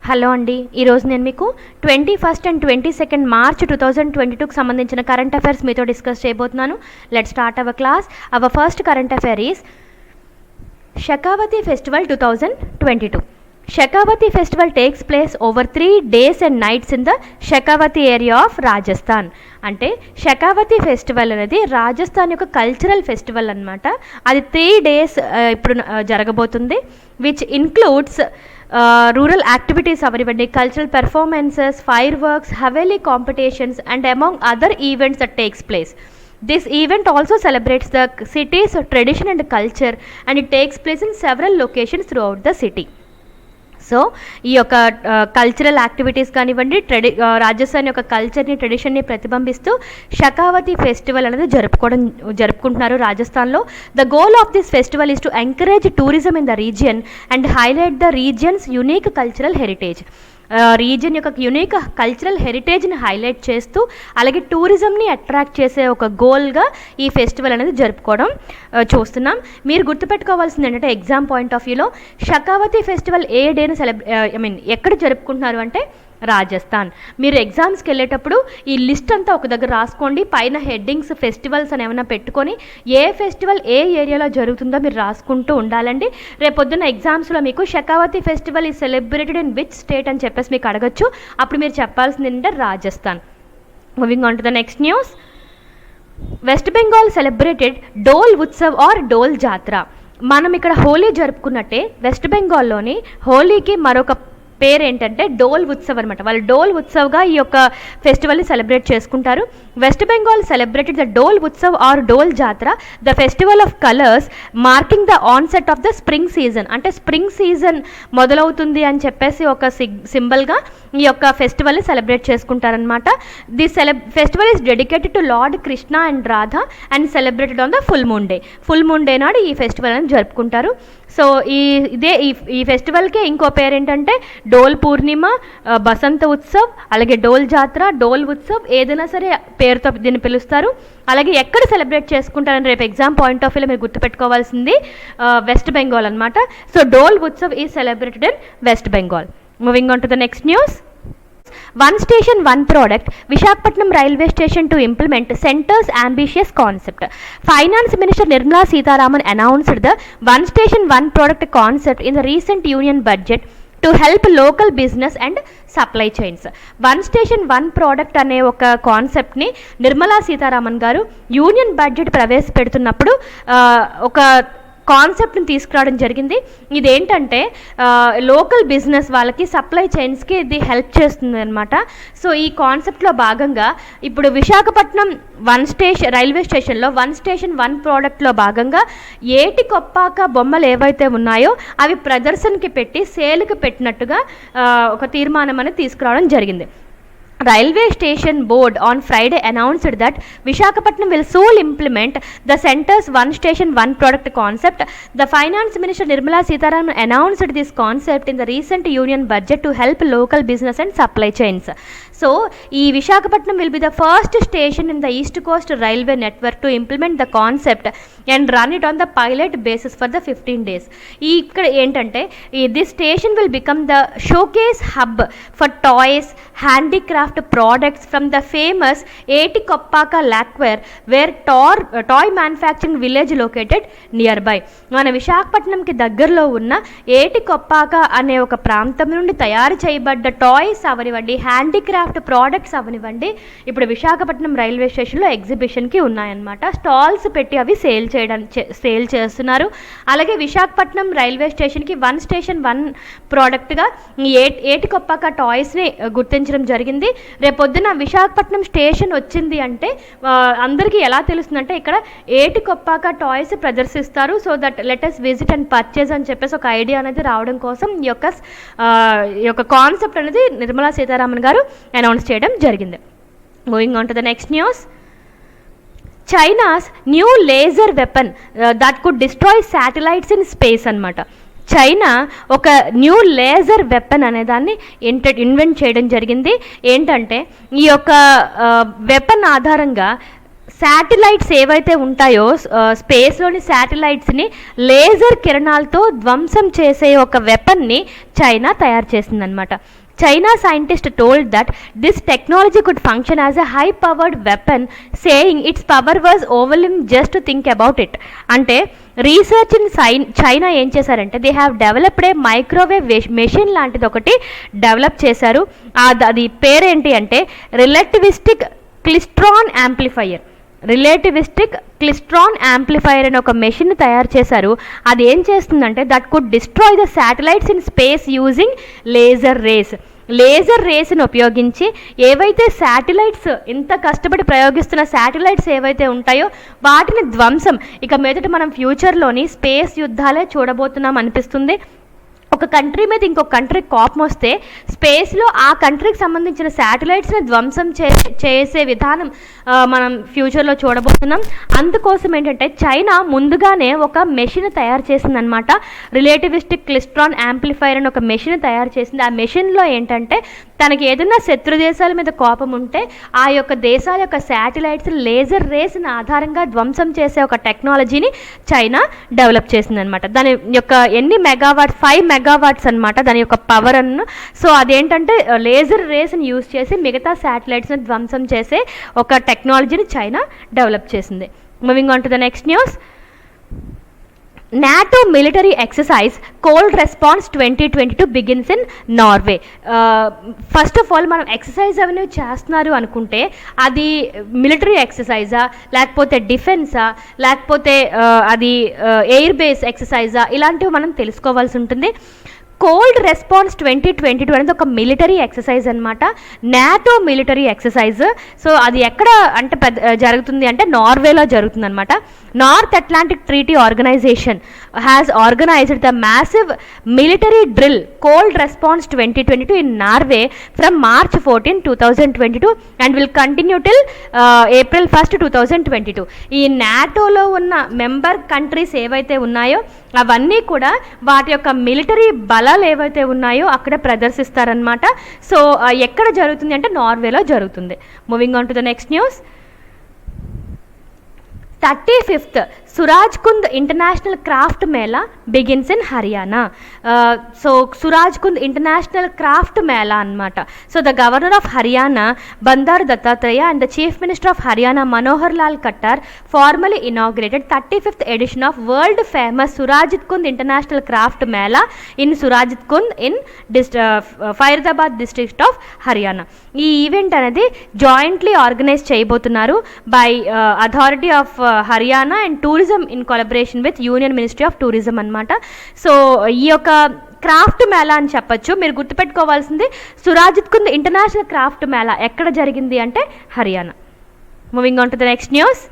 Hello అండి, ఈరోజు నేను మీకు 21st అండ్ 22nd మార్చ్ 2022కి సంబంధించిన కరెంట్ అఫైర్స్ మీతో డిస్కస్ చేయబోతున్నాను. Let start our class. Our first current affair is Shekhawati festival 2022. Shakavati festival takes place over 3 days and nights in the Shakavati area of Rajasthan. అంటే షకావతి festival అనేది రాజస్థాన్ యొక్క cultural festival అనమాట. అది 3 days ఇప్పుడు జరగబోతుంది. Which includes rural activities అవనివ్వండి, cultural performances, fire works, Haveli competitions and among other events that takes place. This event also celebrates the city's tradition and culture, and it takes place in several locations throughout the city. So ఈ యొక్క cultural activities కానివ్వండి, రాజస్థాన్ యొక్క కల్చర్ని, ట్రెడిషన్ని ప్రతిబింబిస్తూ షకావతి festival అనేది జరుపుకుంటున్నారు రాజస్థాన్లో. The goal of this festival is to encourage tourism in the region and highlight the regions unique cultural heritage. Region యొక్క unique cultural హెరిటేజ్ని highlight చేస్తూ అలాగే టూరిజంని అట్రాక్ట్ చేసే ఒక గోల్గా ఈ ఫెస్టివల్ అనేది జరుపుకోవడం చూస్తున్నాం. మీరు గుర్తుపెట్టుకోవాల్సింది ఏంటంటే ఎగ్జామ్ పాయింట్ ఆఫ్ వ్యూలో షకావతి ఫెస్టివల్ ఏ డేని ఎక్కడ జరుపుకుంటున్నారు అంటే రాజస్థాన్. మీరు ఎగ్జామ్స్కి వెళ్ళేటప్పుడు ఈ లిస్ట్ అంతా ఒక దగ్గర రాసుకోండి. పైన హెడ్డింగ్స్ ఫెస్టివల్స్ అని ఏమైనా పెట్టుకొని ఏ ఫెస్టివల్ ఏ ఏరియాలో జరుగుతుందో మీరు రాసుకుంటూ ఉండాలండి. రేపొద్దున ఎగ్జామ్స్లో మీకు Shekhawati festival is celebrated in which state అని చెప్పేసి మీకు అడగచ్చు. అప్పుడు మీరు చెప్పాల్సింది ఏంటంటే Rajasthan. Moving on to the next news. West Bengal celebrated Dol Utsav or Dol Jatra. మనం ఇక్కడ హోలీ జరుపుకున్నట్టే వెస్ట్ బెంగాల్లోని హోలీకి మరొక పేరు ఏంటంటే డోల్ ఉత్సవ్ అనమాట. వాళ్ళు డోల్ ఉత్సవ్గా ఈ యొక్క ఫెస్టివల్ని సెలబ్రేట్ చేసుకుంటారు. West Bengal celebrated the Dol Utsav or Dol Jatra, the festival of colours marking the onset of the spring season. అంటే స్ప్రింగ్ సీజన్ మొదలవుతుంది అని చెప్పేసి ఒక సింబల్గా ఈ యొక్క ఫెస్టివల్ని సెలబ్రేట్ చేసుకుంటారనమాట. The festival is dedicated to Lord Krishna and Radha and celebrated on the full moon day. Full moon day నాడు ఈ ఫెస్టివల్ అని జరుపుకుంటారు. సో ఈ ఫెస్టివల్కి ఇంకో పేరు ఏంటంటే డోల్ పూర్ణిమ, బసంత ఉత్సవ్, అలాగే డోల్ జాత్ర, డోల్ ఉత్సవ్, ఏదైనా సరే పేరుతో దీన్ని పిలుస్తారు. అలాగే ఎక్కడ సెలబ్రేట్ చేసుకుంటారని రేపు ఎగ్జామ్ పాయింట్ ఆఫ్ వ్యూలో మీరు గుర్తుపెట్టుకోవాల్సింది వెస్ట్ బెంగాల్ అనమాట. So Dol Utsav is celebrated in West Bengal. Moving on to the next news. One station, one product. Visakhapatnam railway station to implement center's ambitious concept. Finance Minister Nirmala Sitharaman announced the one station, one product concept in the recent union budget to help local business and supply chains. One station one product అనే ఒక కాన్సెప్ట్ని నిర్మలా సీతారామన్ గారు union budget ప్రవేశపెడుతున్నప్పుడు ఒక కాన్సెప్ట్ని తీసుకురావడం జరిగింది. ఇదేంటంటే local business వాళ్ళకి సప్లై చైన్స్కి ఇది హెల్ప్ చేస్తుంది అనమాట. సో ఈ కాన్సెప్ట్లో భాగంగా ఇప్పుడు విశాఖపట్నం రైల్వే స్టేషన్లో వన్ స్టేషన్ వన్ ప్రోడక్ట్లో భాగంగా ఏటి కొప్పాక బొమ్మలు ఏవైతే ఉన్నాయో అవి ప్రదర్శనకి పెట్టి సేల్కి పెట్టినట్టుగా ఒక తీర్మానం అనేది తీసుకురావడం జరిగింది. Railway Station Board on Friday announced that Visakhapatnam will soon implement the center's one station one product concept. The Finance Minister Nirmala Sitharaman announced this concept in the recent union budget to help local business and supply chains. So, Visakhapatnam will be the first station in the East Coast Railway network to implement the concept and run it on the pilot basis for the 15 days. Ikkada entante this station will become the showcase hub for toys, handicraft products from the famous Eti Koppaka lacquer where toy manufacturing village located nearby. మన విశాఖపట్నంకి దగ్గరలో ఉన్న ఏటి కొప్పాక అనే ఒక ప్రాంతం నుండి తయారు చేయబడ్డ టాయ్స్ అవనివ్వండి, హ్యాండీక్రాఫ్ట్ ప్రోడక్ట్స్ అవనివ్వండి ఇప్పుడు విశాఖపట్నం రైల్వే స్టేషన్లో ఎగ్జిబిషన్కి ఉన్నాయన్నమాట. స్టాల్స్ పెట్టి అవి సేల్ చేస్తున్నారు. అలాగే విశాఖపట్నం రైల్వే స్టేషన్కి వన్ స్టేషన్ వన్ ప్రోడక్ట్గా ఏటి కొప్పాక టాయ్స్ని గుర్తించడం జరిగింది. రేపొద్దున విశాఖపట్నం స్టేషన్ వచ్చింది అంటే అందరికీ ఎలా తెలుస్తుందంటే ఇక్కడ ఏటి కొప్పాక టాయ్స్ ప్రదర్శిస్తారు. So that let us visit and purchase అని చెప్పేసి ఒక ఐడియా అనేది రావడం కోసం ఈ యొక్క కాన్సెప్ట్ అనేది నిర్మలా సీతారామన్ గారు అనౌన్స్ చేయడం జరిగింది. Moving on to the next news. China's new laser weapon that could destroy satellites in space అనమాట. చైనా ఒక న్యూ లేజర్ వెపన్ అనే దాన్ని ఇన్వెంట్ చేయడం జరిగింది. ఏంటంటే ఈ యొక్క వెపన్ ఆధారంగా శాటిలైట్స్ ఏవైతే ఉంటాయో స్పేస్లోని శాటిలైట్స్ని లేజర్ కిరణాలతో ధ్వంసం చేసే ఒక వెపన్ని చైనా తయారు చేసిందనమాట. China scientists told that this technology could function as a high-powered weapon, saying its power was overwhelming just to think about it. అంటే రీసెర్చ్ ఇన్ చైనా ఏం చేశారంటే they have developed A microwave machine లాంటిది ఒకటి develop చేశారు. అది పేరేంటి అంటే relativistic klystron amplifier అనే ఒక మెషిన్ తయారు చేశారు. అది ఏం చేస్తుందంటే that could destroy the satellites in space using laser రేస్ని ఉపయోగించి ఏవైతే శాటిలైట్స్ ఇంత కష్టపడి ప్రయోగిస్తున్న శాటిలైట్స్ ఏవైతే ఉంటాయో వాటిని ధ్వంసం. ఇక మీదట మనం ఫ్యూచర్లోని స్పేస్ యుద్ధాలే చూడబోతున్నాం అనిపిస్తుంది. ఒక కంట్రీ మీద ఇంకొక కంట్రీకి కోపం వస్తే స్పేస్లో ఆ కంట్రీకి సంబంధించిన శాటిలైట్స్ని ధ్వంసం చేసే విధానం మనం ఫ్యూచర్లో చూడబోతున్నాం. అందుకోసం ఏంటంటే చైనా ముందుగానే ఒక మెషిన్ తయారు చేసిందనమాట. రిలేటివిస్టిక్ క్లిస్ట్రాన్ యాంప్లిఫైయర్ అని ఒక మెషిన్ తయారు చేసింది. ఆ మెషిన్లో ఏంటంటే తనకి ఏదైనా శత్రు దేశాల మీద కోపం ఉంటే ఆ యొక్క దేశాల యొక్క శాటిలైట్స్ లేజర్ రేస్ని ఆధారంగా ధ్వంసం చేసే ఒక టెక్నాలజీని చైనా డెవలప్ చేసిందనమాట. దాని యొక్క ఎన్ని మెగావాట్స్ 5 మెగావాట్స్ అనమాట దాని యొక్క పవర్ అನ್ನು. సో అదేంటంటే లేజర్ రేస్ని యూజ్ చేసి మిగతా శాటిలైట్స్ని ధ్వంసం చేసే ఒక టెక్నాలజీని చైనా డెవలప్ చేసింది. Moving on to the next news. NATO military exercise cold response 2022 begins in Norway. First of all మనం ఎక్సర్సైజ్ అవన్నీ చేస్తున్నారు అనుకుంటే అది మిలిటరీ ఎక్సర్సైజా లేకపోతే డిఫెన్సా లేకపోతే అది ఎయిర్ బేస్ ఎక్సర్సైజా ఇలాంటివి మనం తెలుసుకోవాల్సి ఉంటుంది. కోల్డ్ రెస్పాన్స్ 2022 అనేది ఒక మిలిటరీ ఎక్సర్సైజ్ అనమాట. NATO military exercise. సో అది ఎక్కడ అంటే జరుగుతుంది అంటే నార్వేలో జరుగుతుంది అనమాట. North Atlantic Treaty Organization has organised the massive military drill called response 2022 in Norway from March 14, 2022 and will continue till April 1, 2022. ఈ నాటోలో ఉన్న మెంబర్ కంట్రీస్ ఏవైతే ఉన్నాయో అవన్నీ కూడా వాటి యొక్క మిలిటరీ బలాలు ఏవైతే ఉన్నాయో అక్కడ ప్రదర్శిస్తారనమాట. సో ఎక్కడ జరుగుతుంది అంటే నార్వేలో జరుగుతుంది. Moving on to the next news. 35th Surajkund international craft mela begins in Haryana. So Surajkund international craft mela అనమాట. So the governor of Haryana Bandaru Dattatreya and the chief minister of Haryana Manohar Lal Khattar formally inaugurated 35th edition of world famous Surajkund international craft mela in Surajkund in Faridabad district of Haryana. ఈ event అనేది jointly organise చేయబోతున్నారు by authority of Haryana and tourism in collaboration with union ministry of tourism అనమాట. So ఈ యొక్క craft Mela అని చెప్పచ్చు. మీరు గుర్తుపెట్టుకోవాల్సింది సురాజిత్కుంద్ ఇంటర్నేషనల్ క్రాఫ్ట్ మేళా ఎక్కడ జరిగింది అంటే Haryana. Moving on to the next news.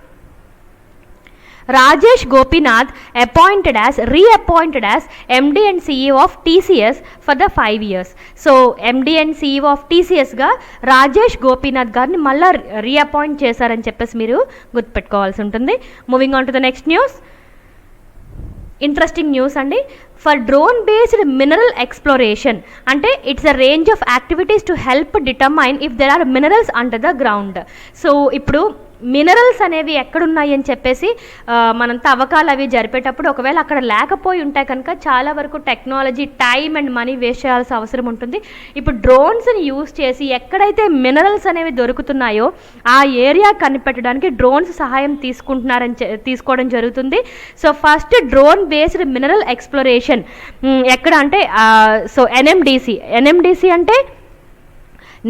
Rajesh Gopinath reappointed as MD and CEO of TCS for the 5 years. So MD and CEO of TCS గా రాజేష్ గోపీనాథ్ గారిని మళ్ళీ రీఅపాయింట్ చేశారని చెప్పేసి మీరు గుర్తుపెట్టుకోవాల్సి ఉంటుంది. Moving on to the next news. Interesting news అండి. For drone based mineral exploration అంటే it's a range of activities to help determine if there are minerals under the ground. So ఇప్పుడు మినరల్స్ అనేవి ఎక్కడున్నాయి అని చెప్పేసి మనం తవ్వకాలు అవి జరిపేటప్పుడు ఒకవేళ అక్కడ లేకపోయి ఉంటే కనుక చాలా వరకు technology time and money waste చేయాల్సిన అవసరం ఉంటుంది. ఇప్పుడు డ్రోన్స్ని యూజ్ చేసి ఎక్కడైతే మినరల్స్ అనేవి దొరుకుతున్నాయో ఆ ఏరియా కనిపెట్టడానికి డ్రోన్స్ సహాయం తీసుకోవడం జరుగుతుంది. So first drone based mineral exploration ఎక్కడ అంటే సో ఎన్ఎండిసి అంటే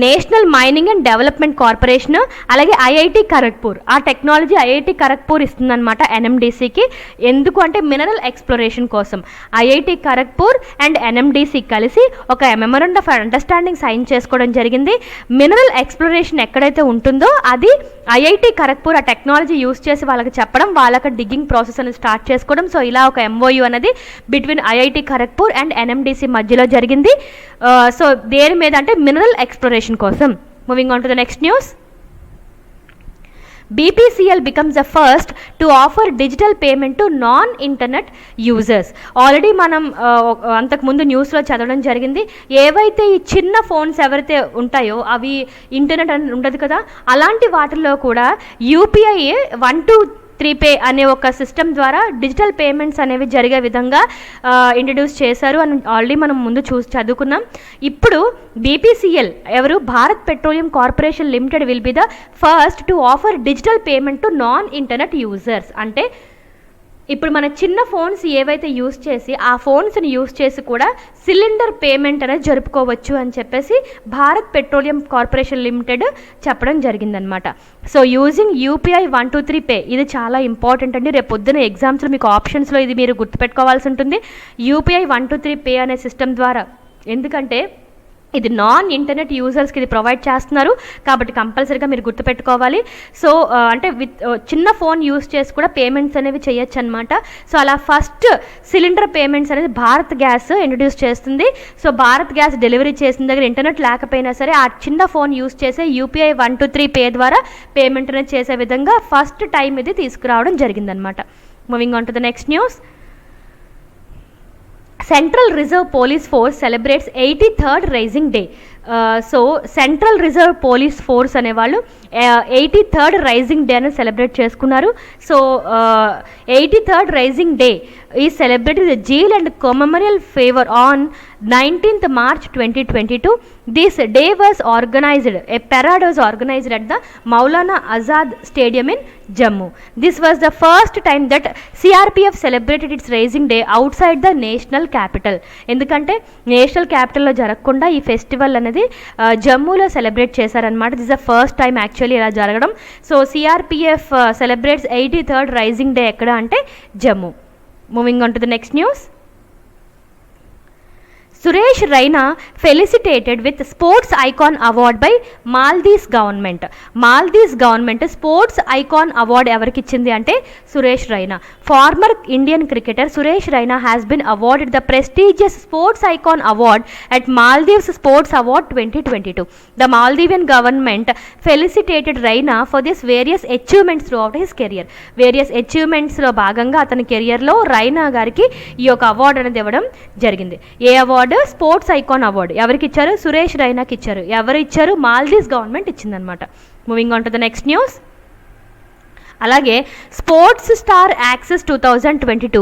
national mining and development corporation, అలాగే ఐఐటి ఖరగ్పూర్. ఆ టెక్నాలజీ ఐఐటి ఖరగ్పూర్ ఇస్తుందన్నమాట ఎన్ఎండిసికి. ఎందుకు అంటే మినరల్ ఎక్స్ప్లోరేషన్ కోసం ఐఐటి ఖరగ్పూర్ అండ్ ఎన్ఎండిసి కలిసి ఒక మెమోరండం ఆఫ్ అండర్స్టాండింగ్ సైన్ చేసుకోవడం జరిగింది. మినరల్ ఎక్స్ప్లోరేషన్ ఎక్కడైతే ఉంటుందో అది ఐఐటి ఖరగ్పూర్ ఆ టెక్నాలజీ యూస్ చేసి వాళ్ళకి చెప్పడం, వాళ్ళకి డిగ్గింగ్ ప్రాసెస్ అనేది స్టార్ట్ చేసుకోవడం. సో ఇలా ఒక ఎంఓయూ అనేది between IIT Kharagpur and NMDC మధ్యలో జరిగింది. సో దేని మీద అంటే మినరల్ ఎక్స్ప్లోరేషన్ కోసం. Moving on to the next news. BPCL becomes the first to offer digital payment to non internet users. Already మనం అంతకుముందు న్యూస్లో చదవడం జరిగింది. ఏవైతే ఈ చిన్న ఫోన్స్ ఎవరైతే ఉంటాయో అవి ఇంటర్నెట్ అని ఉండదు కదా, అలాంటి వాటిల్లో కూడా యూపీఐ 123 పే అనే ఒక సిస్టమ్ ద్వారా డిజిటల్ పేమెంట్స్ అనేవి జరిగే విధంగా ఇంట్రడ్యూస్ చేశారు అని ఆల్రెడీ మనం ముందు చదువుకున్నాం. ఇప్పుడు బీపీసీఎల్ ఎవరు, Bharat petroleum corporation limited will be the first to offer digital payment to non internet users. అంటే ఇప్పుడు మన చిన్న ఫోన్స్ ఏవైతే యూస్ చేసి ఆ ఫోన్స్ని యూస్ చేసి కూడా సిలిండర్ పేమెంట్ అనేది జరుపుకోవచ్చు అని చెప్పేసి భారత్ పెట్రోలియం కార్పొరేషన్ లిమిటెడ్ చెప్పడం జరిగిందనమాట. సో యూజింగ్ యూపీఐ 123 పే, ఇది చాలా ఇంపార్టెంట్ అండి. రేపు పొద్దున ఎగ్జామ్స్లో మీకు ఆప్షన్స్లో ఇది మీరు గుర్తుపెట్టుకోవాల్సి ఉంటుంది. యూపీఐ 123 పే అనే సిస్టమ్ ద్వారా, ఎందుకంటే ఇది నాన్ ఇంటర్నెట్ యూజర్స్కి ఇది ప్రొవైడ్ చేస్తున్నారు కాబట్టి కంపల్సరీగా మీరు గుర్తుపెట్టుకోవాలి. సో అంటే చిన్న ఫోన్ యూస్ చేసి కూడా పేమెంట్స్ అనేవి చేయొచ్చు అనమాట. సో అలా ఫస్ట్ సిలిండర్ పేమెంట్స్ అనేది భారత్ గ్యాస్ ఇంట్రడ్యూస్ చేస్తుంది. సో భారత్ గ్యాస్ డెలివరీ చేసిన దగ్గర ఇంటర్నెట్ లేకపోయినా సరే ఆ చిన్న ఫోన్ యూస్ చేసే యూపీఐ 123 పే ద్వారా పేమెంట్ అనేది చేసే విధంగా ఫస్ట్ టైం ఇది తీసుకురావడం జరిగిందనమాట. Moving on to the next news. Central Reserve Police Force celebrates 83rd Rising Day. So central reserve police force అనేవాళ్ళు 83rd రైజింగ్ డే అని సెలబ్రేట్ చేసుకున్నారు. So 83rd rising day is celebrated the zeal and కొమెమోరియల్ favour on 19th March 2022. This day was organized, a parade was organized at the Maulana Azad Stadium in Jammu. This was the first time that CRPF celebrated its Rising Day outside the national capital. ఎందుకంటే national క్యాపిటల్లో జరగకుండా ఈ festival అనేది జమ్మూలో celebrate చేశారనమాట. This the first time actually ఇలా జరగడం. So CRPF celebrates 83rd rising day ఎక్కడ అంటే Jammu. Moving on to the next news. Suresh Raina felicitated with sports icon award by Maldives government. Maldives government sports icon award ఎవరికి ఇచ్చింది అంటే Suresh Raina. Former Indian cricketer Suresh Raina has been awarded the prestigious sports icon award at Maldives sports award 2022. The Maldivian government felicitated Raina for this various achievements throughout his career. Various అచీవ్మెంట్స్లో భాగంగా అతని కెరియర్లో రైనా గారికి ఈ యొక్క అవార్డు అనేది ఇవ్వడం జరిగింది. ఏ అవార్డు? Sports icon award. ఎవరికి ఇచ్చారు? సురేష్ రైనాకి ఇచ్చారు. ఎవరు ఇచ్చారు? మాల్దీవ్స్ గవర్నమెంట్ ఇచ్చిందనమాట. Moving on to the next news. అలాగే sports star access 2022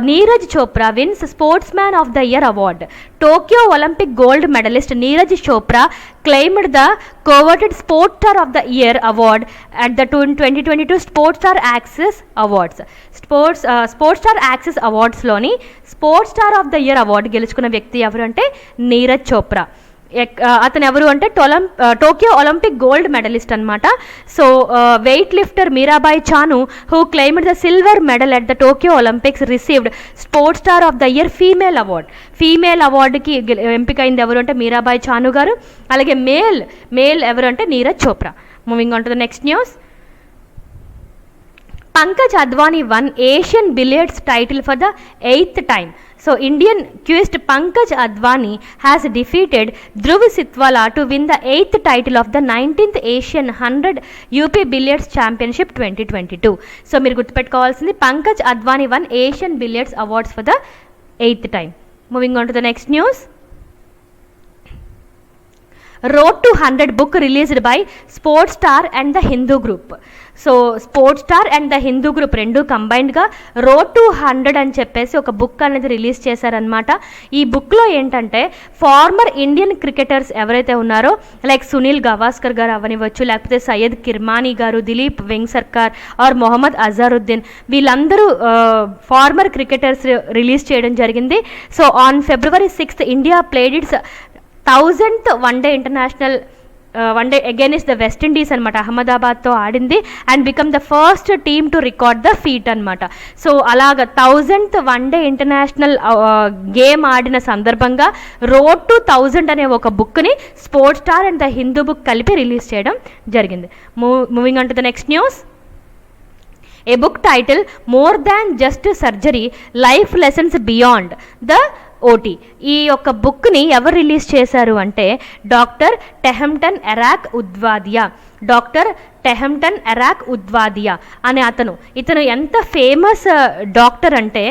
Neeraj Chopra wins sportsman of the year award. Tokyo Olympic gold medalist Neeraj Chopra claimed the coveted Sports Star of the Year award at the 2022 Sports Star Access Awards. Sports Star Access Awards లోని sports star of the year award గెలుచుకున్న వ్యక్తి ఎవరు అంటే నీరజ్ చోప్రా. అతను ఎవరు అంటే Tokyo Olympic gold medalist అనమాట. So weightlifter Mirabai Chanu who claimed the silver medal at the Tokyo Olympics received sports star of the year female award. Female అవార్డుకి ఎంపికైంది ఎవరు అంటే మీరాబాయి చాను గారు. అలాగే మేల్ ఎవరు అంటే Neeraj Chopra. Moving on to the next news. Pankaj Advani won Asian Billiards title for the 8th time. So Indian quist Pankaj Advani has defeated Dhruv Sitwala to win the 8th title of the 19th Asian 100 UP Billiards Championship 2022. So మీరు గుర్తుపెట్టుకోవాల్సింది Pankaj Advani won Asian Billiards Awards for the 8th time. Moving on to the next news. Road to 100 book released by Sports Star and the Hindu Group. So sports star and the Hindu group రెండు కంబైన్డ్గా road to 100 అని చెప్పేసి ఒక book అనేది release చేశారనమాట. ఈ బుక్లో ఏంటంటే former Indian cricketers ఎవరైతే ఉన్నారో లైక్ సునీల్ గవాస్కర్ గారు అవనివ్వచ్చు, లేకపోతే సయ్యద్ కిర్మానీ గారు, దిలీప్ వెంగ్సర్కార్ ఆర్ మొహమ్మద్ అజారుద్దీన్, వీళ్ళందరూ ఫార్మర్ క్రికెటర్స్ రిలీజ్ చేయడం జరిగింది. So on February 6th India played it's 1000th one day international one day against the west Indies అనమాట. అహ్మదాబాద్తో ఆడింది and become the first team to record the feet అనమాట. సో అలాగ 1000th వన్డే ఇంటర్నేషనల్ గేమ్ ఆడిన సందర్భంగా road to 1000 అనే ఒక బుక్ని sports star and the Hindu book కలిపి రిలీజ్ చేయడం జరిగింది. Moving on to the next news. A book titled More Than Just Surgery, Life Lessons Beyond the OT. ఈ యొక్క బుక్ని ఎవరు రిలీజ్ చేశారు అంటే డాక్టర్ టెహమ్టన్ ఎరాక్ ఉద్వాదియా. డాక్టర్ టెహమ్టన్ ఎరాక్ ఉద్వాదియా అనే ఇతను ఎంత ఫేమస్ డాక్టర్ అంటే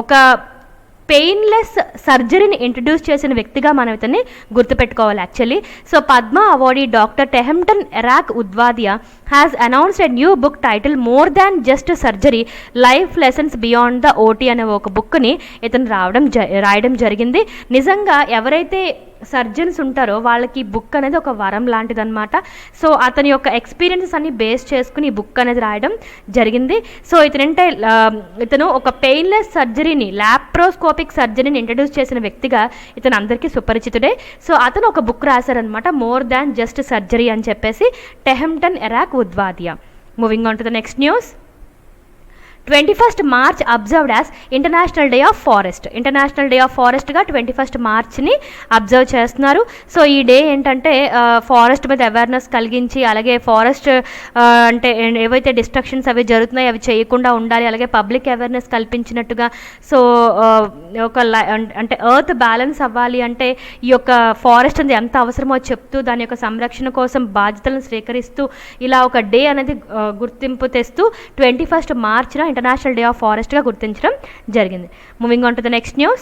ఒక పెయిన్లెస్ సర్జరీని ఇంట్రడ్యూస్ చేసిన వ్యక్తిగా మనం ఇతన్ని గుర్తుపెట్టుకోవాలి actually. So Padma awardee doctor Tehemton Erach Udwadia has announced a new book titled more than just surgery, life lessons beyond the OT అనే ఒక బుక్ని ఇతను రాయడం జరిగింది. నిజంగా ఎవరైతే సర్జన్స్ ఉంటారో వాళ్ళకి బుక్ అనేది ఒక వరం లాంటిదన్నమాట. సో అతని యొక్క ఎక్స్పీరియన్సెస్ అన్ని బేస్ చేసుకుని ఈ బుక్ అనేది రాయడం జరిగింది. సో ఇతను ఒక పెయిన్లెస్ సర్జరీని, లాప్రోస్కోపిక్ సర్జరీని ఇంట్రడ్యూస్ చేసిన వ్యక్తిగా ఇతను అందరికీ సుపరిచితుడే. సో అతను ఒక బుక్ రాశారనమాట, మోర్ దాన్ జస్ట్ సర్జరీ అని చెప్పేసి, Tehemton Erach Udwadia. Moving on to the next news. 21st March observed as international day of forest. International day of ఫారెస్ట్గా 21st మార్చ్ని అబ్జర్వ్ చేస్తున్నారు. సో ఈ డే ఏంటంటే ఫారెస్ట్ మీద అవేర్నెస్ కలిగించి, అలాగే ఫారెస్ట్ అంటే ఏవైతే డిస్ట్రక్షన్స్ అవి జరుగుతున్నాయి అవి చేయకుండా ఉండాలి, అలాగే పబ్లిక్ అవేర్నెస్ కల్పించినట్టుగా. సో అంటే ఎర్త్ బ్యాలెన్స్ అవ్వాలి అంటే ఈ యొక్క ఫారెస్ట్ అనేది ఎంత అవసరమో చెప్తూ దాని యొక్క సంరక్షణ కోసం బాధ్యతలను స్వీకరిస్తూ ఇలా ఒక డే అనేది గుర్తింపు తెస్తూ 21st మార్చ్న ఇంటర్నేషనల్ డే ఆఫ్ ఫారెస్ట్గా గుర్తించడం జరిగింది. Moving on to the next news.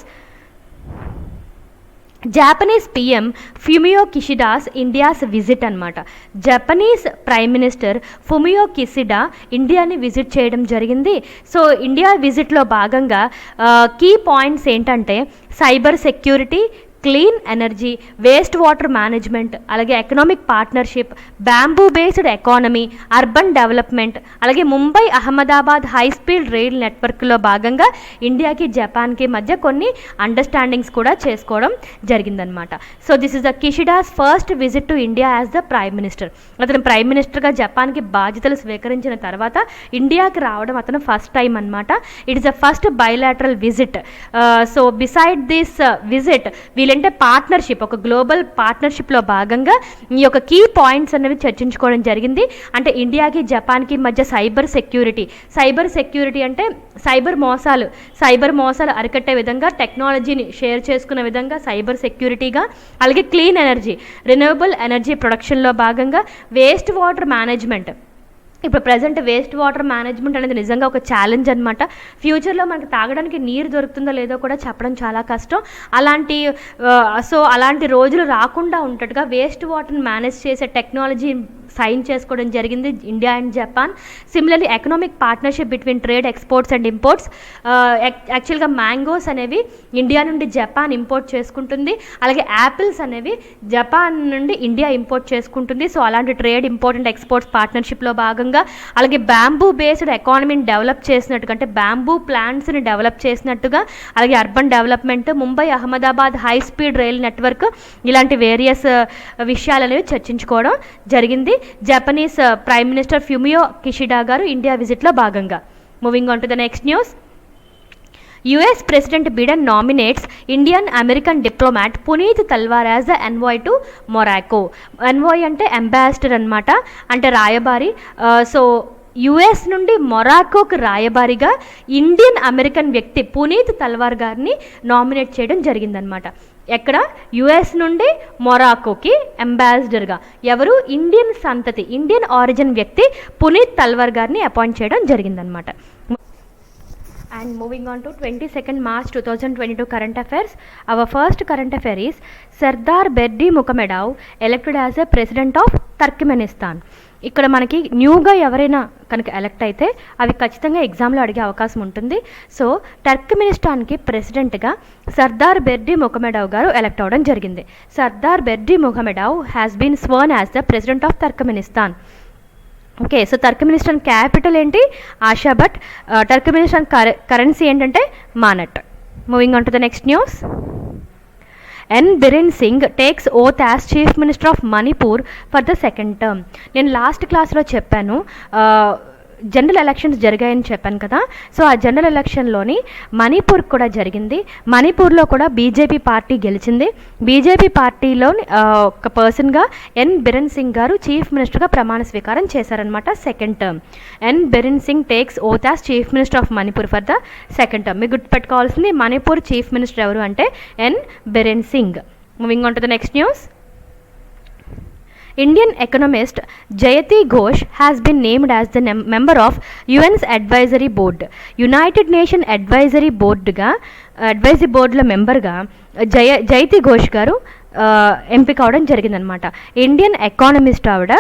Japanese PM Fumio Kishida's India's visit అనమాట. Japanese prime minister Fumio Kishida ఇండియాని విజిట్ చేయడం జరిగింది. సో ఇండియా విజిట్లో భాగంగా కీ పాయింట్స్ ఏంటంటే cyber security, clean energy, waste water management, అలాగే economic partnership, bamboo based economy, urban development, అలాగే Mumbai Ahmedabad high speed rail నెట్వర్క్లో భాగంగా ఇండియాకి జపాన్కి మధ్య కొన్ని అండర్స్టాండింగ్స్ కూడా చేసుకోవడం జరిగిందనమాట. So this is the Kishida's first visit to India as the prime minister. అతను ప్రైమ్ మినిస్టర్గా జపాన్కి బాధ్యతలు స్వీకరించిన తర్వాత ఇండియాకి రావడం అతను ఫస్ట్ టైం అనమాట. It is the first bilateral visit. So beside this visit వీళ్ళంటే పార్ట్నర్షిప్, ఒక గ్లోబల్ పార్ట్నర్షిప్లో భాగంగా ఈ యొక్క కీ పాయింట్స్ అనేవి చర్చించుకోవడం జరిగింది. అంటే ఇండియాకి జపాన్కి మధ్య సైబర్ సెక్యూరిటీ అంటే సైబర్ మోసాలు అరికట్టే విధంగా, టెక్నాలజీని షేర్ చేసుకునే విధంగా సైబర్ సెక్యూరిటీగా, అలాగే క్లీన్ ఎనర్జీ, రెన్యూవబుల్ ఎనర్జీ ప్రొడక్షన్లో భాగంగా, వేస్ట్ వాటర్ మేనేజ్మెంట్. ఇప్పుడు ప్రజెంట్ వేస్ట్ వాటర్ మేనేజ్మెంట్ అనేది నిజంగా ఒక ఛాలెంజ్ అనమాట. ఫ్యూచర్లో మనకి తాగడానికి నీరు దొరుకుతుందో లేదో కూడా చెప్పడం చాలా కష్టం. అలాంటి రోజులు రాకుండా ఉంటట్టుగా వేస్ట్ వాటర్ని మేనేజ్ చేసే టెక్నాలజీ సైన్ చేసుకోవడం జరిగింది India and Japan. Similarly economic partnership between trade, exports and imports. యాక్చువల్గా మ్యాంగోస్ అనేవి ఇండియా నుండి జపాన్ ఇంపోర్ట్ చేసుకుంటుంది, అలాగే యాపిల్స్ అనేవి జపాన్ నుండి ఇండియా ఇంపోర్ట్ చేసుకుంటుంది. సో అలాంటి ట్రేడ్, ఇంపోర్ట్ అండ్ ఎక్స్పోర్ట్స్ పార్ట్నర్షిప్లో భాగంగా, అలాగే బ్యాంబూ బేస్డ్ ఎకానమీని డెవలప్ చేసినట్టుగా, అంటే బ్యాంబూ ప్లాంట్స్ని డెవలప్ చేసినట్టుగా, అలాగే urban development, Mumbai Ahmedabad high speed rail network, ఇలాంటి వేరియస్ విషయాలు అనేవి చర్చించుకోవడం జరిగింది Japanese prime minister Fumio Kishida గారు ఇండియా విజిట్లో భాగంగా. Moving on to the next news. US President Biden nominates Indian American diplomat Puneet Talwar as the envoy to Morocco. Envoy అంటే ambassador అనమాట, అంటే రాయబారి. సో యుఎస్ నుండి మొరాకోకి రాయబారిగా ఇండియన్ అమెరికన్ వ్యక్తి పునీత్ తల్వార్ గారిని నామినేట్ చేయడం జరిగిందనమాట. ఎక్కడ? యుఎస్ నుండి మొరాకోకి అంబాసిడర్గా ఎవరు? ఇండియన్ సంతతి, ఇండియన్ ఆరిజిన్ వ్యక్తి పునీత్ తల్వార్ గారిని అపాయింట్ చేయడం జరిగిందనమాట. And moving on to 22nd March 2022 current affairs. Our first current affair is Sardar Berdi Muhammadov elected as a president of Turkmenistan. ఇక్కడ మనకి న్యూగా ఎవరైనా కనుక ఎలక్ట్ అయితే అవి ఖచ్చితంగా ఎగ్జామ్లో అడిగే అవకాశం ఉంటుంది. సో టర్క్మెనిస్తాన్కి ప్రెసిడెంట్గా సర్దార్ బెర్డీ ముహమ్మదవ్ గారు ఎలక్ట్ అవ్వడం జరిగింది. Serdar Berdimuhamedov has been sworn as the president of Turkmenistan. Okay, so Turkmenistan capital ఏంటి? ఆషాబట్. టర్క్మెనిస్తాన్ కరెన్సీ ఏంటంటే manat. Moving on to the next news. N Biren Singh takes oath as chief minister of Manipur for the second term. నేను last క్లాస్లో చెప్పాను, general elections జరిగాయని చెప్పాను కదా. So ఆ general ఎలక్షన్లోని Manipur కూడా జరిగింది. మణిపూర్లో కూడా బీజేపీ పార్టీ గెలిచింది. బీజేపీ పార్టీలో ఒక పర్సన్గా ఎన్ బిరెన్ సింగ్ గారు చీఫ్ మినిస్టర్గా ప్రమాణ స్వీకారం చేశారనమాట second term. N Biren Singh takes oath as chief minister of Manipur for the second term. మీకు గుర్తుపెట్టుకోవాల్సింది మణిపూర్ చీఫ్ మినిస్టర్ ఎవరు అంటే N Biren Singh. Moving on to the next news. Indian economist Jayati Ghosh has been named as the member of UN's Advisory Board. United Nations Advisory Board లో మెంబర్గా జయతి ఘోష్ గారు ఎంపిక అవడం జరిగిందనమాట. ఇండియన్ ఎకానమిస్ట్ ఆవిడ.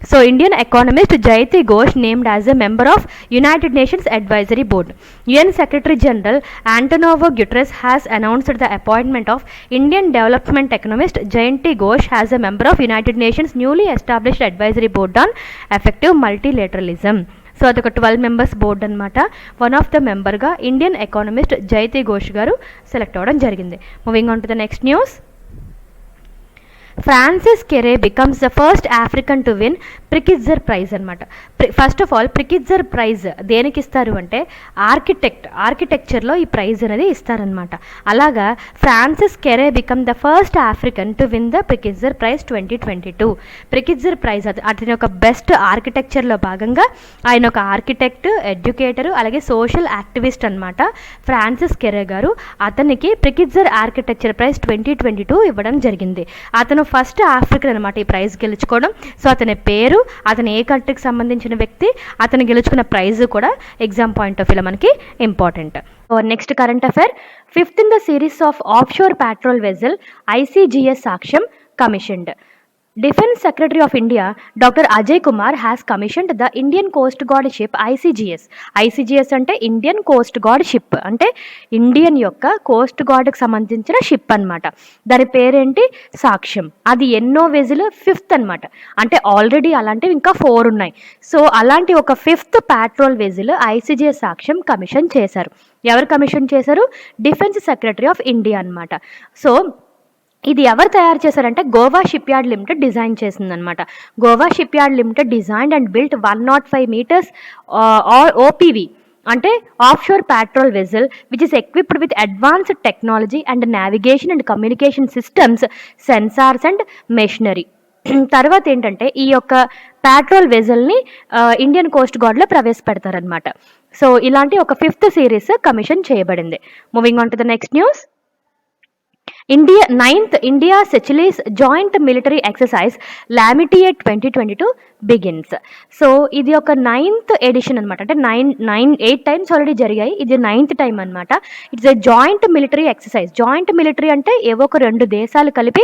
So Indian economist Jayati Ghosh named as a member of United Nations advisory board. UN secretary general Antonio Guterres has announced the appointment of Indian development economist Jayanti Ghosh has a member of United Nations newly established advisory board on effective multilateralism. So అదొక 12 members board అనమాట. One of the మెంబర్గా Indian economist Jayati Ghosh garu select అవ్వడం జరిగింది. Moving on to the next news. Francis Kere becomes the first African to win Pritzker prize అనమాట. First of all Pritzker prize దేనికి ఇస్తారు అంటే ఆర్కిటెక్చర్లో ఈ ప్రైజ్ అనేది ఇస్తారనమాట. అలాగా Francis Kere become the first African to win the Pritzker prize 2022. Pritzker prize అతని ఒక బెస్ట్ ఆర్కిటెక్చర్లో భాగంగా ఆయన ఒక ఆర్కిటెక్ట్, ఎడ్యుకేటరు, అలాగే సోషల్ యాక్టివిస్ట్ అనమాట ఫ్రాన్సిస్ కెరే గారు. అతనికి ప్రికిట్జర్ ఆర్కిటెక్చర్ ప్రైజ్ 2022 ఇవ్వడం జరిగింది. అతను ఫస్ట్ ఆఫ్రికన్ అనమాట ఈ ప్రైజ్ గెలుచుకోవడం. సో అతని పేరు, అతను ఏ కంట్రీకి సంబంధించిన వ్యక్తి, అతను గెలుచుకున్న ప్రైజ్ కూడా ఎగ్జామ్ పాయింట్ ఆఫ్ వ్యూలో మనకి important. Next current affair. 5th in the series of offshore patrol vessel ICGS Saksham commissioned. Defense Secretary of India Dr. Ajay Kumar has commissioned the Indian Coast Guard ship ICGS. ICGS అంటే Indian coast guard ship, అంటే Indian యొక్క Coast గార్డ్కి సంబంధించిన ship అనమాట. దాని పేరేంటి? సాక్ష్యం. అది ఎన్నో వెజిల్? 5th అనమాట. అంటే ఆల్రెడీ అలాంటివి ఇంకా 4 ఉన్నాయి. సో అలాంటి ఒక 5th patrol vessel ICGS Saksham commission చేశారు. ఎవరు కమిషన్ చేశారు? డిఫెన్స్ సెక్రటరీ ఆఫ్ ఇండియా అనమాట. సో ఇది ఎవరు తయారు చేశారంటే Goa shipyard limited design చేసిందనమాట. Goa shipyard limited designed and built 105 meters OPV అంటే offshore patrol vessel which is equipped with advanced technology and navigation and communication systems, sensors and machinery. తర్వాత ఏంటంటే ఈ యొక్క పాట్రోల్ వెజల్ని Indian coast గార్డ్లో ప్రవేశపెడతారనమాట. So ఇలాంటి ఒక 5th సిరీస్ కమిషన్ చేయబడింది. Moving on to the next news. Ninth India Seychelles Joint Military Exercise Lamitiate 2022 begins. So ఇది ఒక 9th ఎడిషన్ అనమాట. అంటే 8 times ఆల్రెడీ జరిగాయి, ఇది 9th టైం అనమాట. It's a joint military exercise. Joint military అంటే ఏవో ఒక 2 దేశాలు కలిపి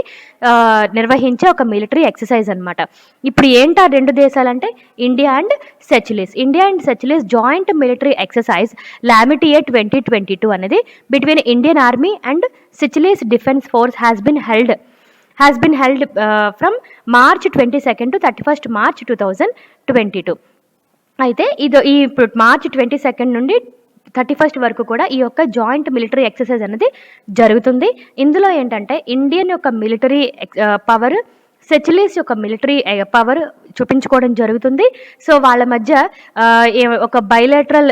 నిర్వహించే ఒక మిలిటరీ ఎక్సర్సైజ్ అనమాట. ఇప్పుడు ఏంటి ఆ 2 దేశాలు అంటే India and Seychelles. India and Seychelles joint military exercise Lamitiye 2022 అనేది between Indian army and Seychelles Defence Force has been held from March 22nd to 31st March 2022. అయితే ఇప్పుడు March 22nd నుండి 31st వరకు కూడా ఈ యొక్క జాయింట్ మిలిటరీ ఎక్సర్సైజ్ అనేది జరుగుతుంది. ఇందులో ఏంటంటే ఇండియన్ యొక్క మిలిటరీ పవర్, సెచిలిస్ యొక్క మిలిటరీ పవర్ చూపించుకోవడం జరుగుతుంది. సో వాళ్ళ మధ్య ఒక బైలేటరల్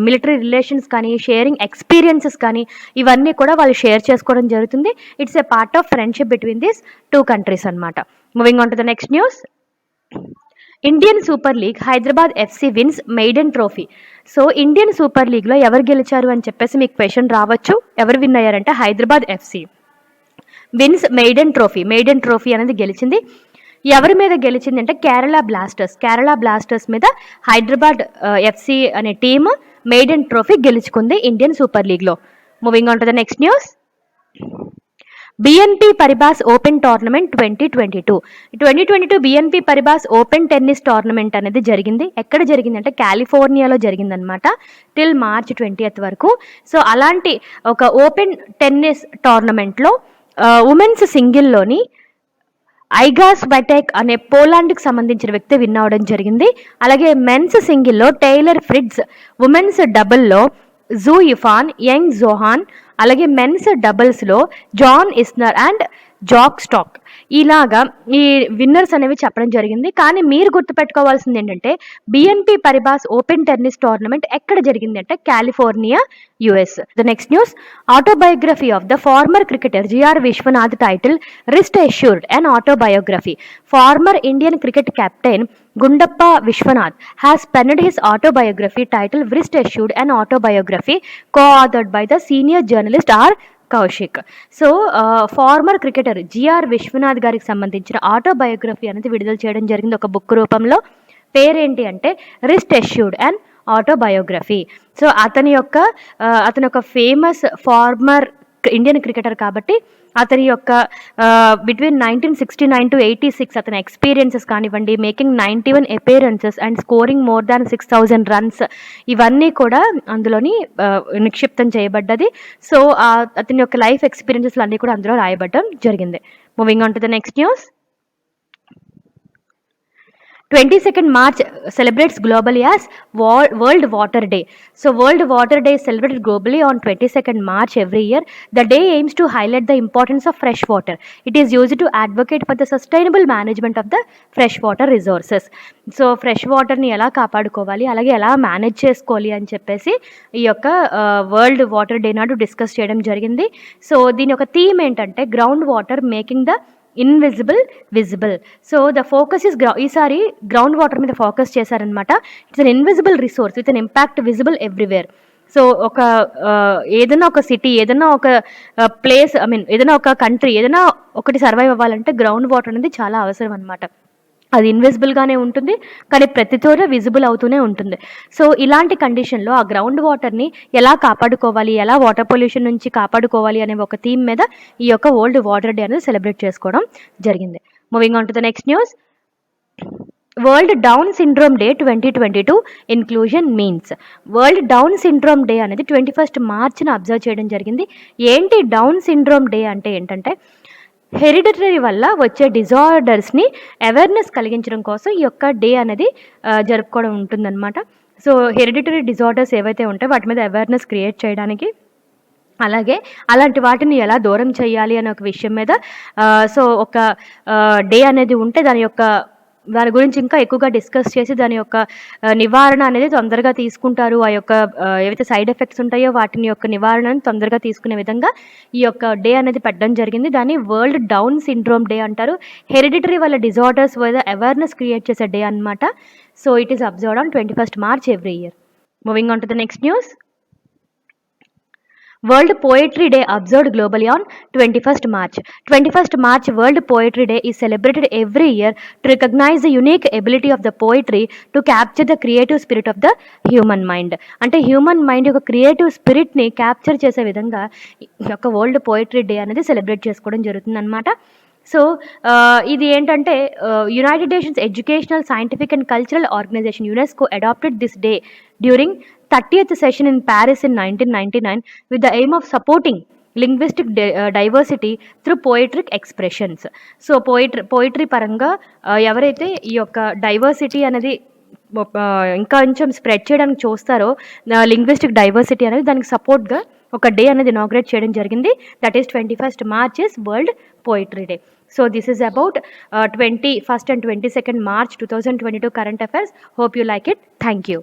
మిలిటరీ రిలేషన్స్ కానీ, షేరింగ్ ఎక్స్పీరియన్సెస్ కానీ ఇవన్నీ కూడా వాళ్ళు షేర్ చేసుకోవడం జరుగుతుంది. It's a part of friendship between these 2 countries అనమాట. Moving on to the next news. Indian Super League Hyderabad FC wins maiden trophy. So Indian Super లీగ్లో ఎవరు గెలిచారు అని చెప్పేసి మీకు క్వశ్చన్ రావచ్చు. ఎవరు విన్ అయ్యారంటే Hyderabad FC wins maiden trophy అనేది గెలిచింది. ఎవరి మీద గెలిచింది అంటే కేరళ బ్లాస్టర్స్ మీద హైదరాబాద్ FC అనే టీమ్ మెయిడెన్ ట్రోఫీ గెలుచుకుంది ఇండియన్ సూపర్ లీగ్లో. Moving on to the next news. BNP Paribas Open Tournament 2022 BNP Paribas Open tennis tournament అనేది జరిగింది. ఎక్కడ జరిగింది అంటే కాలిఫోర్నియాలో జరిగిందనమాట టిల్ March 20th వరకు. సో అలాంటి ఒక ఓపెన్ టెన్నిస్ టోర్నమెంట్లో ఉమెన్స్ సింగిల్లోని ఐగా స్వెటెక్ అనే పోలాండ్కి సంబంధించిన వ్యక్తి విన్ అవ్వడం జరిగింది. అలాగే మెన్స్ సింగిల్లో టైలర్ ఫ్రిడ్జ్, ఉమెన్స్ డబుల్లో జూ ఇఫాన్, యంగ్ జోహాన్, అలాగే మెన్స్ డబుల్స్లో John Isner and Jack Sock. ఇలాగా ఈ విన్నర్స్ అనేవి చెప్పడం జరిగింది. కానీ మీరు గుర్తుపెట్టుకోవాల్సింది ఏంటంటే BNP Paribas Open tennis tournament ఎక్కడ జరిగింది అంటే California, US. The next news, autobiography of the former cricketer GR Vishwanath title wrist assured and autobiography. Former Indian cricket captain Gundappa Vishwanath has penned his autobiography titled Wrist Issued an Autobiography, co-authored by the senior journalist R. Kaushik. So former cricketer GR Vishwanath గారికి సంబంధించిన autobiography అనేది విడుదల చేయడం జరిగింది ఒక book రూపంలో. పేరేంటి అంటే రిస్ట్ ఎష్యూడ్ అండ్ ఆటోబయోగ్రఫీ. సో అతని యొక్క ఫేమస్ ఫార్మర్ ఇండియన్ క్రికెటర్ కాబట్టి అతని యొక్క బిట్వీన్ 1969 to 86 అతని ఎక్స్పీరియన్సెస్ కానివ్వండి, making 91 appearances and scoring more than 6,000 runs, ఇవన్నీ కూడా అందులోని నిక్షిప్తం చేయబడ్డది. సో అతని యొక్క లైఫ్ ఎక్స్పీరియన్సెస్ అన్నీ కూడా అందులో రాయబడడం జరిగింది. Moving on to the next news. 22nd March celebrates globally as World Water Day. So World Water Day is celebrated globally on 22nd March every year. The day aims to highlight the importance of fresh water. It is used to advocate for the sustainable management of the fresh water resources. So fresh వాటర్ని ఎలా కాపాడుకోవాలి, అలాగే ఎలా manage చేసుకోవాలి అని చెప్పేసి ఈ యొక్క వరల్డ్ వాటర్ డే నాడు డిస్కస్ చేయడం జరిగింది. సో దీని యొక్క థీమ్ ఏంటంటే ground water making the invisible visible. So the focus is ఈసారి గ్రౌండ్ వాటర్ మీద ఫోకస్ చేశారనమాట. It's an invisible resource with an impact visible everywhere. So ఏదైనా ఒక సిటీ, ఏదైనా ఒక ప్లేస్, ఏదైనా ఒక కంట్రీ, ఏదైనా ఒకటి సర్వైవ్ అవ్వాలంటే గ్రౌండ్ వాటర్ అనేది చాలా అవసరం అనమాట. అది ఇన్విజిబుల్గానే ఉంటుంది, కానీ ప్రతి చోట విజిబుల్ అవుతూనే ఉంటుంది. సో ఇలాంటి కండిషన్లో ఆ గ్రౌండ్ వాటర్ని ఎలా కాపాడుకోవాలి, ఎలా వాటర్ పొల్యూషన్ నుంచి కాపాడుకోవాలి అనే ఒక థీమ్ మీద ఈ యొక్క వరల్డ్ వాటర్ డే అనేది సెలబ్రేట్ చేసుకోవడం జరిగింది. Moving on to the next news. World down syndrome day 2022 inclusion means. World down syndrome day అనేది 21st మార్చ్న అబ్జర్వ్ చేయడం జరిగింది. ఏంటి డౌన్ సిండ్రోమ్ డే అంటే ఏంటంటే హెరిడిటరీ వల్ల వచ్చే డిజార్డర్స్ని అవేర్నెస్ కలిగించడం కోసం ఈ యొక్క డే అనేది జరుపుకోవడం ఉంటుందన్నమాట. సో హెరిడిటరీ డిజార్డర్స్ ఏవైతే ఉంటాయో వాటి మీద అవేర్నెస్ క్రియేట్ చేయడానికి, అలాగే అలాంటి వాటిని ఎలా దూరం చేయాలి అనే ఒక విషయం మీద సో ఒక డే అనేది ఉంటే దాని గురించి ఇంకా ఎక్కువగా డిస్కస్ చేసి దాని యొక్క నివారణ అనేది తొందరగా తీసుకుంటారు. ఆ యొక్క ఏవైతే సైడ్ ఎఫెక్ట్స్ ఉంటాయో వాటిని యొక్క నివారణను తొందరగా తీసుకునే విధంగా ఈ యొక్క డే అనేది పెట్టడం జరిగింది. దాన్ని వరల్డ్ డౌన్ సిండ్రోమ్ డే అంటారు. హెరిడిటరీ వల్ల డిజార్డర్స్ మీద అవేర్నెస్ క్రియేట్ చేసే డే అనమాట. So it is observed on 21st March every year. Moving on to the next news. World Poetry Day observed globally on 21st March. 21st March World Poetry Day is celebrated every year to recognize the unique ability of the poetry to capture the creative spirit of the human mind. అంటే human mind యొక్క creative స్పిరిట్ని capture చేసే విధంగా ఈ యొక్క world poetry day అనేది celebrate చేసుకోవడం జరుగుతుందన్నమాట. సో ఇది ఏంటంటే United Nations educational, scientific and cultural organization UNESCO adopted this day during 30th session in Paris in 1999 with the aim of supporting linguistic diversity through poetic expressions. So poetry పరంగా ఎవరైతే ఈ యొక్క diversity అనేది ఇంకా కొంచెం spread చేయడానికి చూస్తారో, linguistic diversity అనేది దానికి సపోర్ట్గా ఒక డే అనేది ఇనాగ్రేట్ చేయడం జరిగింది. That is 21st March is world poetry day. So this is about 21st and 22nd March 2022 current affairs. Hope you like it. Thank you.